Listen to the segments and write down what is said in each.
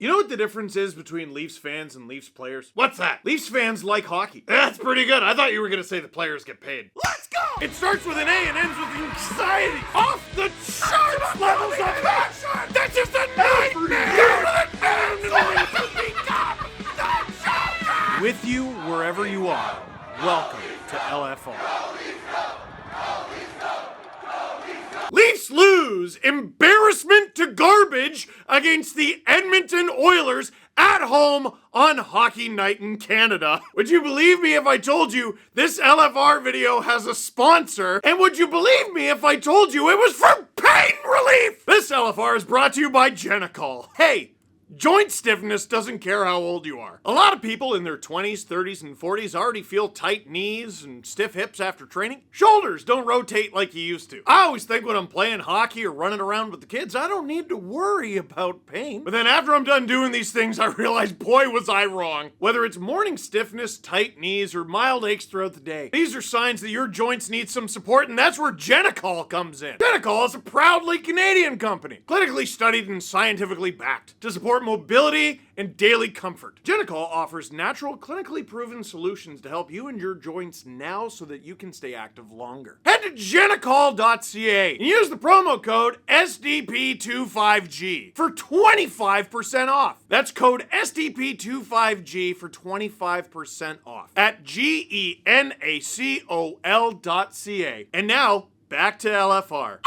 You know what the difference is between Leafs fans and Leafs players? What's that? Leafs fans like hockey. That's pretty good. I thought you were going to say the players get paid. Let's go! It starts with an A and ends with anxiety. Off the charts levels of passion. That's just a nightmare. With you wherever you are, welcome to LFR. Leafs lose, embarrassment to garbage against the Edmonton Oilers at home on Hockey Night in Canada. Would you believe me if I told you this LFR video has a sponsor? And would you believe me if I told you it was for pain relief? This LFR is brought to you by Genacol. Hey, joint stiffness doesn't care how old you are. A lot of people in their 20s, 30s, and 40s already feel tight knees and stiff hips after training. Shoulders don't rotate like you used to. I always think when I'm playing hockey or running around with the kids, I don't need to worry about pain. But then after I'm done doing these things, I realize, boy, was I wrong. Whether it's morning stiffness, tight knees, or mild aches throughout the day, these are signs that your joints need some support, and that's where Genacol comes in. Genacol is a proudly Canadian company, clinically studied and scientifically backed to support mobility and daily comfort. Genacol offers natural, clinically proven solutions to help you and your joints now so that you can stay active longer. Head to genacol.ca and use the promo code SDP25G for 25% off. That's code SDP25G for 25% off at GENACOL.ca. And now, back to LFR.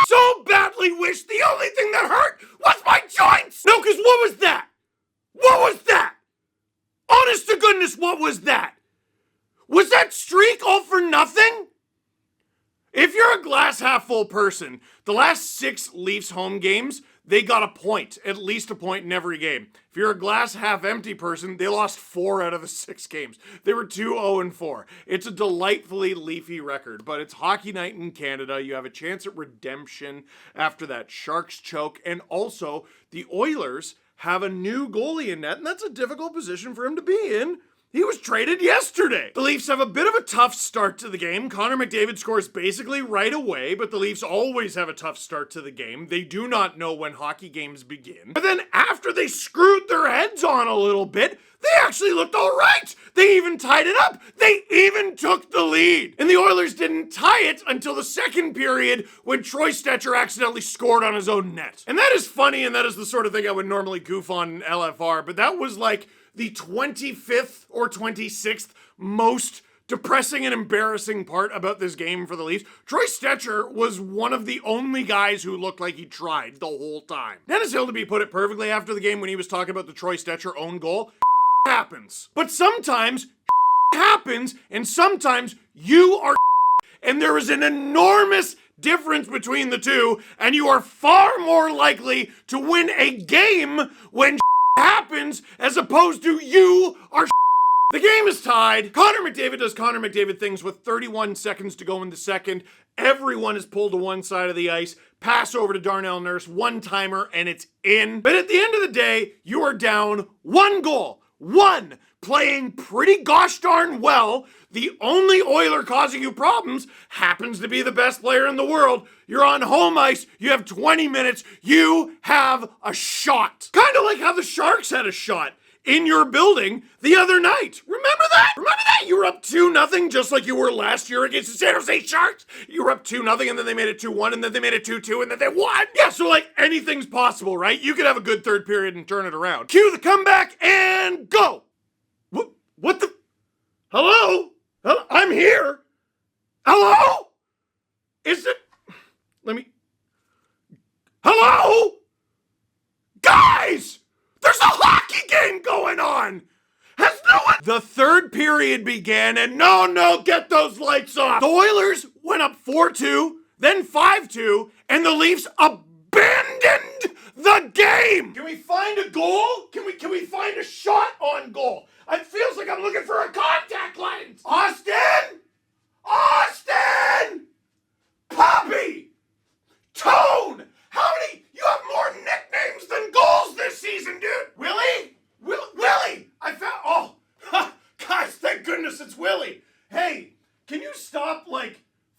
So badly wish the only thing that hurt was my joints! No, because what was that? What was that? Honest to goodness, what was that? Was that streak all for nothing? If you're a glass half full person, the last 6 Leafs home games, they got a point, at least a point in every game. If you're a glass half empty person, they lost 4 out of the 6 games. They were 2-0-4. It's a delightfully Leafy record, but it's Hockey Night in Canada. You have a chance at redemption after that Sharks choke, and also the Oilers have a new goalie in net, and that's a difficult position for him to be in. He was traded yesterday. The Leafs have a bit of a tough start to the game. Connor McDavid scores basically right away, but the Leafs always have a tough start to the game. They do not know when hockey games begin. But then after they screwed their heads on a little bit, they actually looked all right. They even tied it up. They even took the lead. And the Oilers didn't tie it until the second period when Troy Stecher accidentally scored on his own net. And that is funny, and that is the sort of thing I would normally goof on in LFR, but that was like the 25th or 26th most depressing and embarrassing part about this game for the Leafs. Troy Stecher was one of the only guys who looked like he tried the whole time. Dennis Hildeby put it perfectly after the game when he was talking about the Troy Stecher own goal. Happens. But sometimes happens, and sometimes you are and there is an enormous difference between the two, and you are far more likely to win a game when happens as opposed to you are. The game is tied. Connor McDavid does Connor McDavid things with 31 seconds to go in the second. Everyone is pulled to one side of the ice. Pass over to Darnell Nurse, one-timer, and it's in. But at the end of the day, you are down 1 goal. 1. Playing pretty gosh darn well. The only Oiler causing you problems happens to be the best player in the world. You're on home ice. You have 20 minutes. You have a shot. Kind of like how the Sharks had a shot in your building the other night. Remember that? Remember that? You were up 2-0 just like you were last year against the San Jose Sharks. You were up 2-0 and then they made it 2-1 and then they made it 2-2 and then they won. Yeah, so like anything's possible, right? You could have a good third period and turn it around. Cue the comeback and go. What the? Hello? I'm here. Hello? Is it? Hello? Guys! There's a hockey game going on! Has no one? The third period began and no, get those lights off. The Oilers went up 4-2, then 5-2, and the Leafs abandoned the game! Can we find a goal? Can we find a shot on goal? It feels like I'm looking for a contact lens. Auston! Poppy! Tone! How many? You have more nicknames than goals this season, dude! Willie? Willie! I found, guys, thank goodness it's Willie. Hey, can you stop,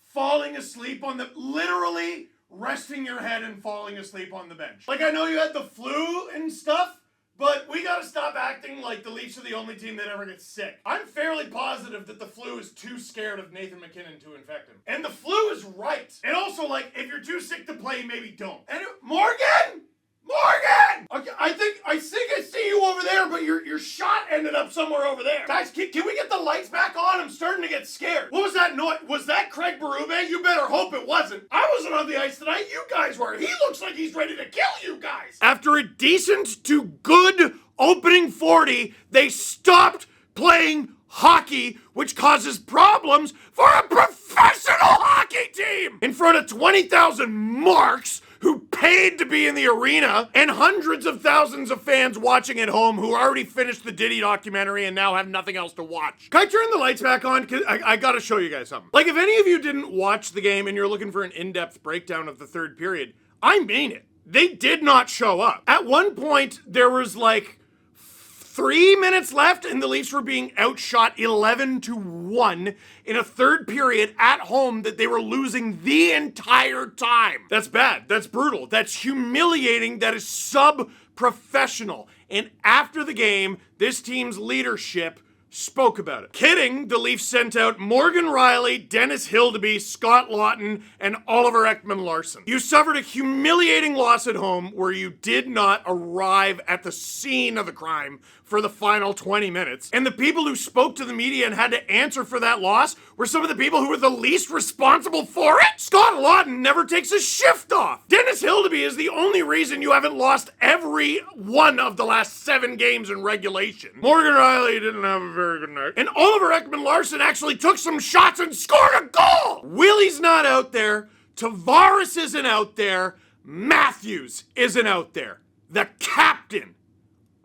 falling asleep on the, literally resting your head and falling asleep sleep on the bench. Like, I know you had the flu and stuff, but we gotta stop acting like the Leafs are the only team that ever gets sick. I'm fairly positive that the flu is too scared of Nathan MacKinnon to infect him. And the flu is right. And also, like, if you're too sick to play, maybe don't. And Morgan! Morgan! Okay, I think I see you over there, but your shot ended up somewhere over there. Guys, can we get the lights back on? I'm starting to get scared. What was that noise? Was that Craig Berube? You better hope it wasn't. I wasn't on the ice tonight. You guys were. He looks like he's ready to kill you guys. After a decent to good opening 40, they stopped playing hockey, which causes problems for a professional hockey team in front of 20,000 marks who paid to be in the arena, and hundreds of thousands of fans watching at home who already finished the Diddy documentary and now have nothing else to watch. Can I turn the lights back on? Cause I gotta show you guys something. Like, if any of you didn't watch the game and you're looking for an in-depth breakdown of the third period, I mean it. They did not show up. At one point, there was like 3 minutes left, and the Leafs were being outshot 11-1 in a third period at home that they were losing the entire time. That's bad. That's brutal. That's humiliating. That is sub-professional. And after the game, this team's leadership spoke about it. Kidding, the Leafs sent out Morgan Rielly, Dennis Hildeby, Scott Laughton, and Oliver Ekman-Larsson. You suffered a humiliating loss at home where you did not arrive at the scene of the crime for the final 20 minutes. And the people who spoke to the media and had to answer for that loss were some of the people who were the least responsible for it. Scott Laughton never takes a shift off. Dennis Hildeby is the only reason you haven't lost every one of the last 7 games in regulation. Morgan Rielly didn't have a very good night. And Oliver Ekman-Larsson actually took some shots and scored a goal! Willie's not out there. Tavares isn't out there. Matthews isn't out there. The captain.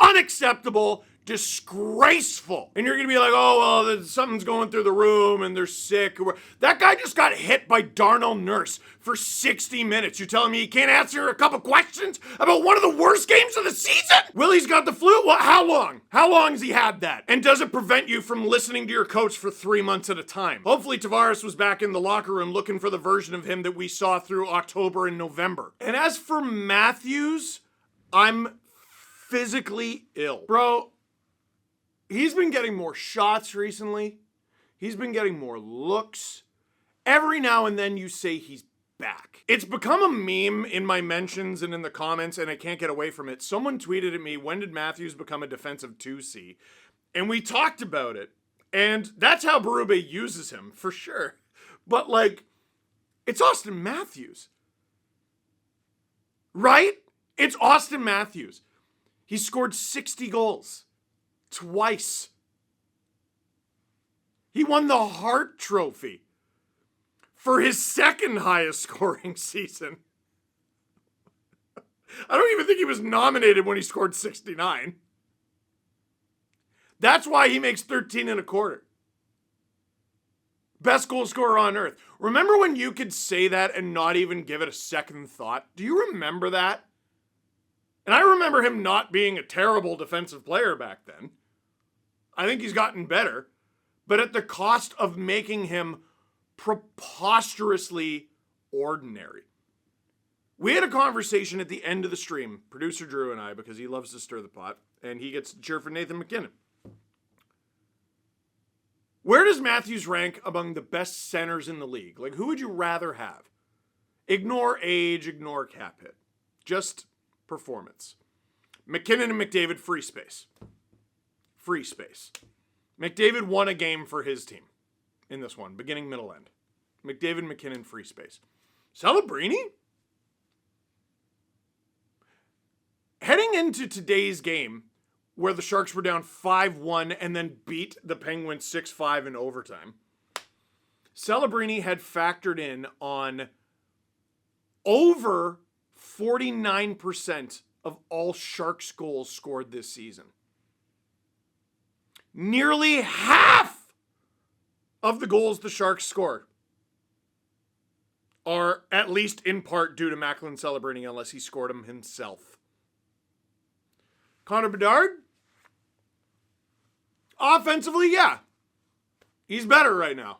Unacceptable, disgraceful. And you're gonna be like, oh, well, something's going through the room and they're sick. That guy just got hit by Darnell Nurse for 60 minutes. You're telling me he can't answer a couple questions about one of the worst games of the season? Willie's got the flu? Well, how long? How long has he had that? And does it prevent you from listening to your coach for 3 months at a time? Hopefully Tavares was back in the locker room looking for the version of him that we saw through October and November. And as for Matthews, I'm physically ill. Bro, he's been getting more shots recently. He's been getting more looks. Every now and then you say he's back. It's become a meme in my mentions and in the comments, and I can't get away from it. Someone tweeted at me, when did Matthews become a defensive 2C? And we talked about it. And that's how Berube uses him, for sure. But, like, it's Auston Matthews. Right? It's Auston Matthews. He scored 60 goals. Twice. He won the Hart Trophy for his second highest scoring season. I don't even think he was nominated when he scored 69. That's why he makes 13 and a quarter. Best goal scorer on earth. Remember when you could say that and not even give it a second thought? Do you remember that? And I remember him not being a terrible defensive player back then. I think he's gotten better, but at the cost of making him preposterously ordinary. We had a conversation at the end of the stream, producer Drew and I, because he loves to stir the pot, and he gets to cheer for Nathan MacKinnon. Where does Matthews rank among the best centers in the league? Like, who would you rather have? Ignore age, ignore cap hit. Just performance. MacKinnon and McDavid, free space. Free space. McDavid won a game for his team in this one, beginning, middle, end. McDavid, MacKinnon, free space. Celebrini? Heading into today's game, where the Sharks were down 5-1 and then beat the Penguins 6-5 in overtime, Celebrini had factored in on over 49% of all Sharks goals scored this season. Nearly half of the goals the Sharks scored are at least in part due to Macklin Celebrini, unless he scored them himself. Connor Bedard? Offensively, yeah. He's better right now.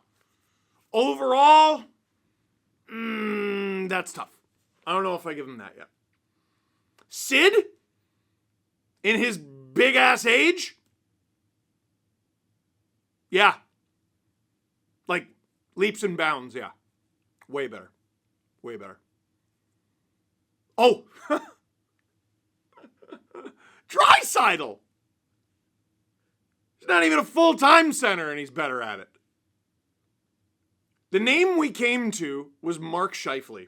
Overall, that's tough. I don't know if I give him that yet. Sid, in his big ass age, yeah. Like, leaps and bounds, yeah. Way better. Way better. Oh! Draisaitl! He's not even a full-time center, and he's better at it. The name we came to was Mark Scheifele.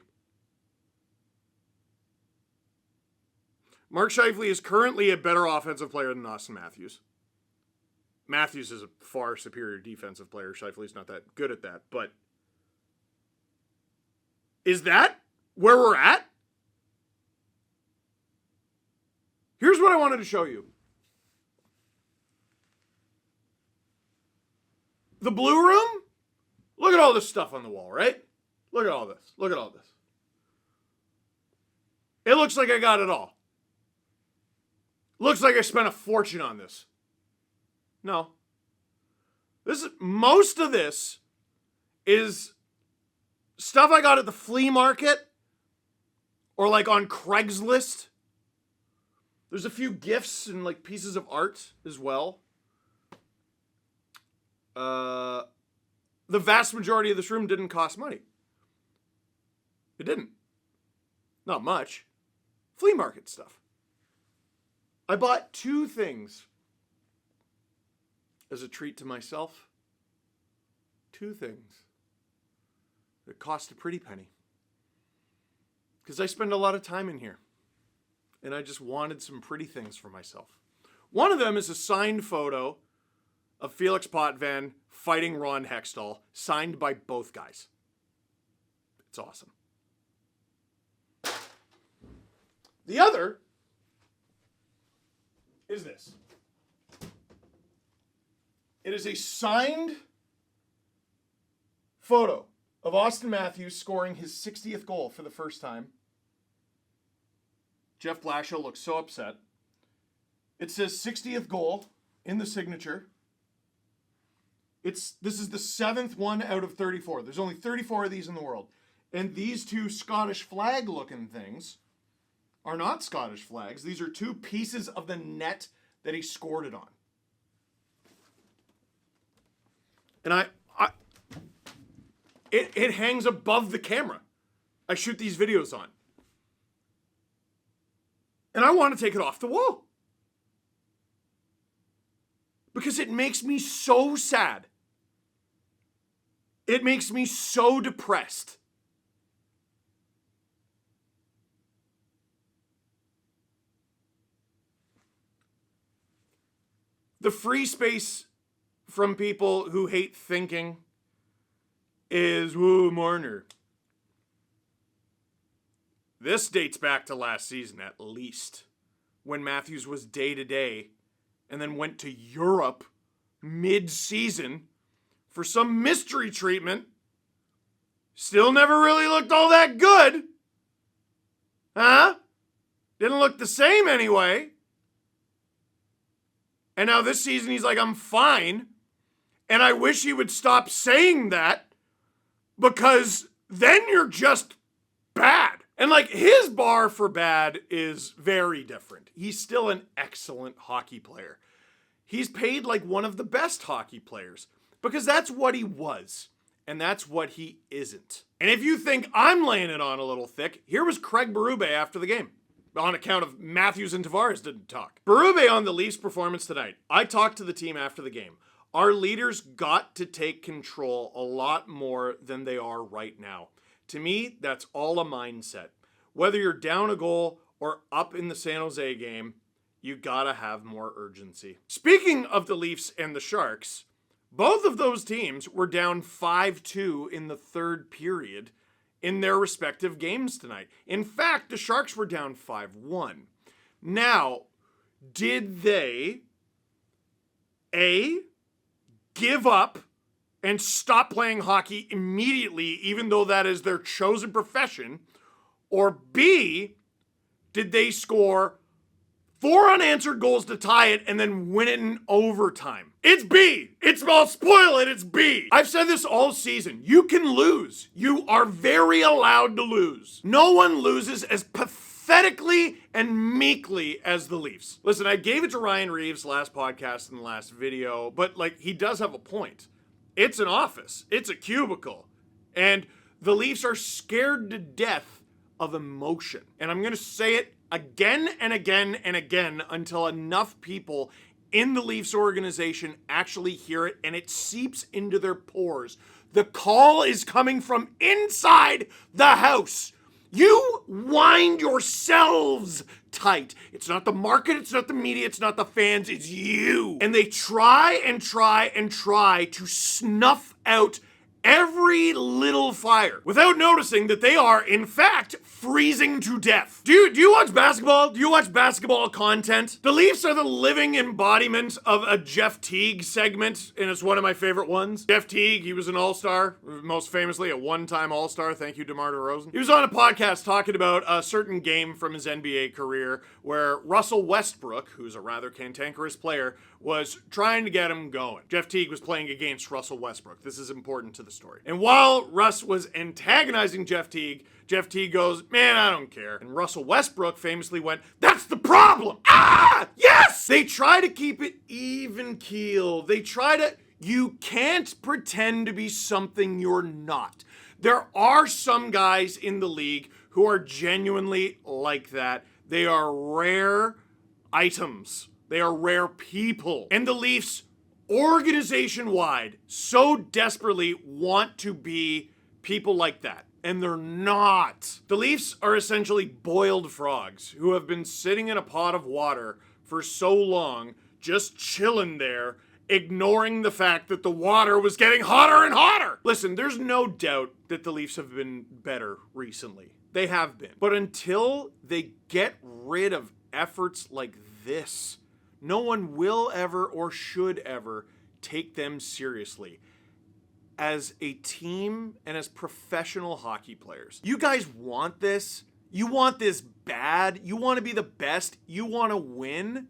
Mark Scheifele is currently a better offensive player than Auston Matthews. Matthews is a far superior defensive player. Scheifele's not that good at that, but is that where we're at? Here's what I wanted to show you. The Blue Room? Look at all this stuff on the wall, right? Look at all this. Look at all this. It looks like I got it all. Looks like I spent a fortune on this. No. Most of this is stuff I got at the flea market or like on Craigslist. There's a few gifts and like pieces of art as well. The vast majority of this room didn't cost money. It didn't. Not much. Flea market stuff. I bought 2 things as a treat to myself. 2 things that cost a pretty penny. Because I spend a lot of time in here. And I just wanted some pretty things for myself. One of them is a signed photo of Felix Potvin fighting Ron Hextall, signed by both guys. It's awesome. The other is this. It is a signed photo of Auston Matthews scoring his 60th goal for the first time. Jeff Blashill looks so upset. It says 60th goal in the signature. This is the 7th one out of 34. There's only 34 of these in the world. And these 2 Scottish flag looking things are not Scottish flags. These are 2 pieces of the net that he scored it on. And it hangs above the camera I shoot these videos on. And I want to take it off the wall. Because it makes me so sad. It makes me so depressed. The free space from people who hate thinking is, woo, Marner. This dates back to last season at least, when Matthews was day-to-day and then went to Europe mid-season for some mystery treatment. Still never really looked all that good. Huh? Didn't look the same anyway. And now this season he's like, I'm fine. And I wish he would stop saying that, because then you're just bad. And like, his bar for bad is very different. He's still an excellent hockey player. He's paid like one of the best hockey players, because that's what he was. And that's what he isn't. And if you think I'm laying it on a little thick, here was Craig Berube after the game. On account of Matthews and Tavares didn't talk. Berube on the Leafs' performance tonight. I talked to the team after the game. Our leaders got to take control a lot more than they are right now. To me, that's all a mindset. Whether you're down a goal or up in the San Jose game, you gotta have more urgency. Speaking of the Leafs and the Sharks, both of those teams were down 5-2 in the third period in their respective games tonight. In fact, the Sharks were down 5-1. Now, did they, A, give up and stop playing hockey immediately, even though that is their chosen profession? Or B, did they score 4 unanswered goals to tie it and then win it in overtime? It's B. I'll spoil it. It's B. I've said this all season. You can lose. You are very allowed to lose. No one loses as pathetic pathetically and meekly as the Leafs. Listen, I gave it to Ryan Reeves last podcast and the last video, but like, he does have a point. It's an office. It's a cubicle. And the Leafs are scared to death of emotion. And I'm going to say it again and again and again until enough people in the Leafs organization actually hear it and it seeps into their pores. The call is coming from inside the house. You wind yourselves tight. It's not the market, it's not the media, it's not the fans, it's you. And they try and try and try to snuff out every little fire without noticing that they are, in fact, freezing to death. Do you watch basketball? Do you watch basketball content? The Leafs are the living embodiment of a Jeff Teague segment, and it's one of my favorite ones. Jeff Teague, he was an all-star, most famously a one-time all-star. Thank you, DeMar DeRozan. He was on a podcast talking about a certain game from his NBA career where Russell Westbrook, who's a rather cantankerous player, was trying to get him going. Jeff Teague was playing against Russell Westbrook. This is important to the story. And while Russ was antagonizing Jeff Teague goes, man, I don't care. And Russell Westbrook famously went, that's the problem. Ah, yes! They try to keep it even keel. You can't pretend to be something you're not. There are some guys in the league who are genuinely like that. They are rare items. They are rare people. And the Leafs, organization-wide, so desperately want to be people like that. And they're not. The Leafs are essentially boiled frogs who have been sitting in a pot of water for so long, just chilling there, ignoring the fact that the water was getting hotter and hotter. Listen, there's no doubt that the Leafs have been better recently. They have been. But until they get rid of efforts like this, no one will ever or should ever take them seriously as a team and as professional hockey players. You guys want this? You want this bad? You want to be the best? You want to win?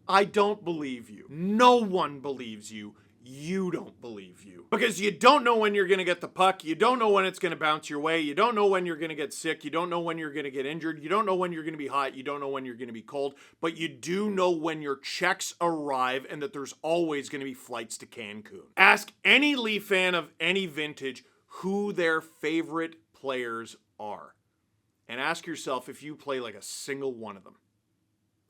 I don't believe you. No one believes you. You don't believe you. Because you don't know when you're going to get the puck. You don't know when it's going to bounce your way. You don't know when you're going to get sick. You don't know when you're going to get injured. You don't know when you're going to be hot. You don't know when you're going to be cold. But you do know when your checks arrive and that there's always going to be flights to Cancun. Ask any Leaf fan of any vintage who their favorite players are. And ask yourself if you play like a single one of them.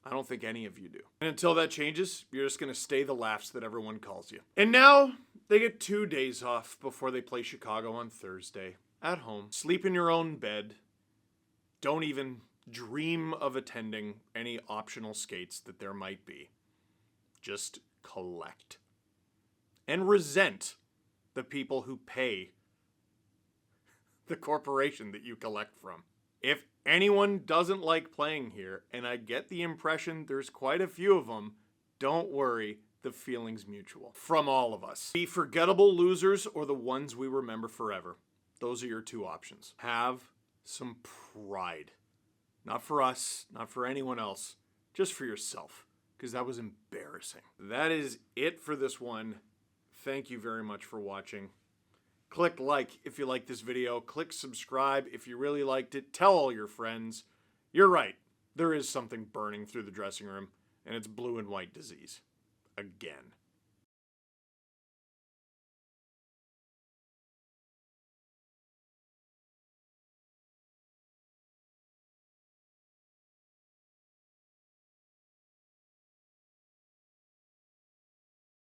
I don't think any of you do. And until that changes, you're just going to stay the laughs that everyone calls you. And now they get 2 days off before they play Chicago on Thursday. At home. Sleep in your own bed. Don't even dream of attending any optional skates that there might be. Just collect. And resent the people who pay the corporation that you collect from. If anyone doesn't like playing here, and I get the impression there's quite a few of them, don't worry, the feeling's mutual. From all of us. The forgettable losers or the ones we remember forever. Those are your two options. Have some pride. Not for us, not for anyone else, just for yourself, because that was embarrassing. That is it for this one. Thank you very much for watching. Click like if you like this video. Click subscribe if you really liked it. Tell all your friends. You're right. There is something burning through the dressing room, and it's blue and white disease. Again.